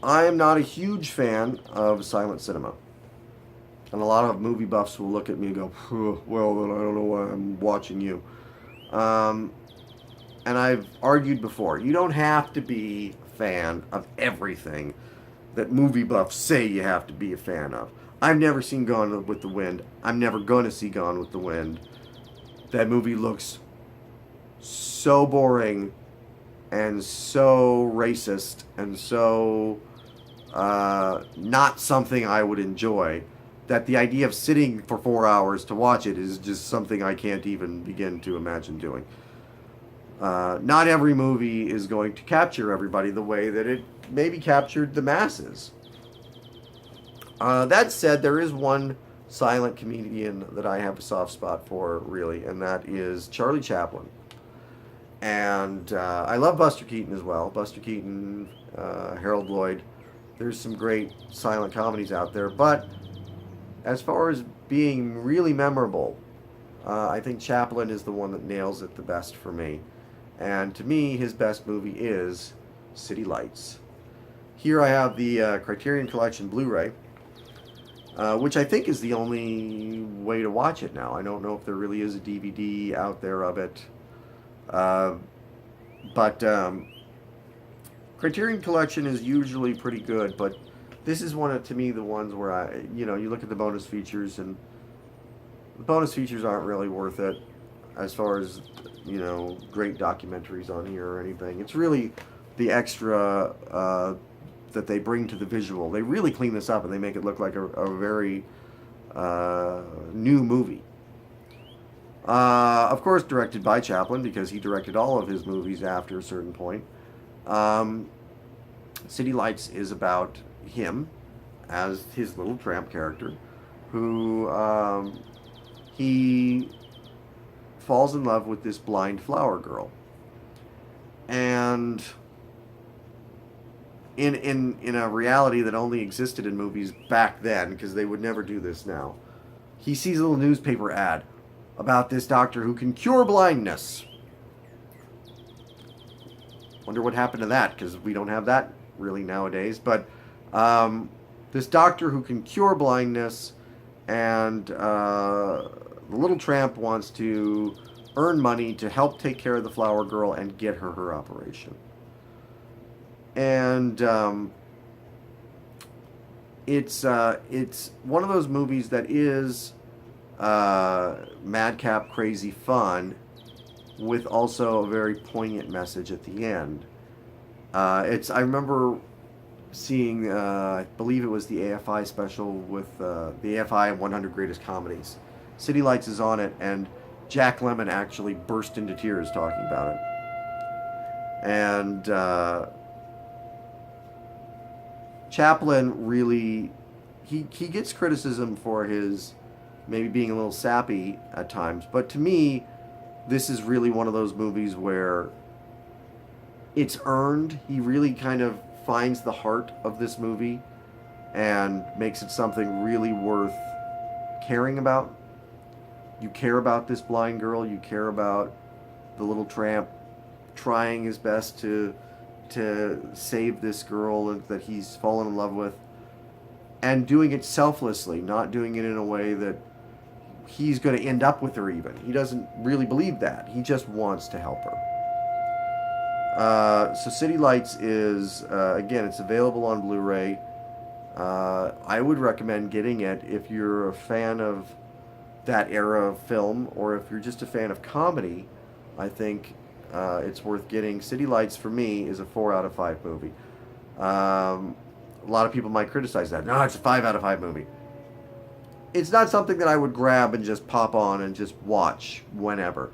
I am not a huge fan of silent cinema. And a lot of movie buffs will look at me and go, well, then I don't know why I'm watching you. Um, and I've argued before, you don't have to be a fan of everything that movie buffs say you have to be a fan of. I've never seen Gone with the Wind. I'm never going to see Gone with the Wind. That movie looks so boring and so racist and so not something I would enjoy, that the idea of sitting for 4 hours to watch it is just something I can't even begin to imagine doing. Not every movie is going to capture everybody the way that it maybe captured the masses. That said, there is one silent comedian that I have a soft spot for, really, and that is Charlie Chaplin. And I love Buster Keaton as well. Buster Keaton, Harold Lloyd. There's some great silent comedies out there, but as far as being really memorable, I think Chaplin is the one that nails it the best for me. And to me, his best movie is City Lights. Here I have the Criterion Collection Blu-ray, which I think is the only way to watch it now. I don't know if there really is a DVD out there of it. Uh, but Criterion Collection is usually pretty good, but this is one of, to me, the ones where you look at the bonus features, and the bonus features aren't really worth it as far as, great documentaries on here or anything. It's really the extra that they bring to the visual. They really clean this up and they make it look like a very new movie. Of course, directed by Chaplin, because he directed all of his movies after a certain point. Um, City Lights is about him as his little tramp character, who he falls in love with this blind flower girl, and in a reality that only existed in movies back then, because they would never do this now, he sees a little newspaper ad about this doctor who can cure blindness. Wonder what happened to that, because we don't have that really nowadays. But this doctor who can cure blindness, and the little tramp wants to earn money to help take care of the flower girl and get her operation. And it's one of those movies that is madcap crazy fun, with also a very poignant message at the end. I remember seeing, I believe it was the AFI special with the AFI 100 Greatest Comedies. City Lights is on it, and Jack Lemmon actually burst into tears talking about it. And Chaplin really, he gets criticism for his maybe being a little sappy at times, but to me, this is really one of those movies where it's earned. He really kind of finds the heart of this movie and makes it something really worth caring about. You care about this blind girl, you care about the little tramp trying his best to save this girl that he's fallen in love with, and doing it selflessly, not doing it in a way that he's going to end up with her even. He doesn't really believe that. He just wants to help her. So City Lights is, again, it's available on Blu-ray. I would recommend getting it if you're a fan of that era of film, or if you're just a fan of comedy. I think it's worth getting. City Lights, for me, is a 4 out of 5 movie. A lot of people might criticize that. No, it's a 5 out of 5 movie. It's not something that I would grab and just pop on and just watch whenever.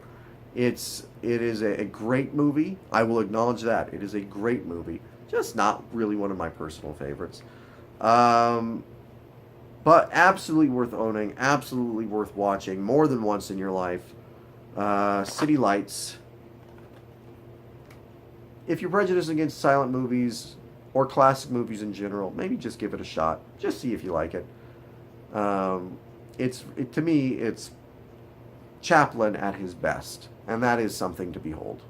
It is a great movie. I will acknowledge that. It is a great movie. Just not really one of my personal favorites. But absolutely worth owning. Absolutely worth watching more than once in your life. City Lights. If you're prejudiced against silent movies or classic movies in general, maybe just give it a shot. Just see if you like it. To me, it's Chaplin at his best, and that is something to behold.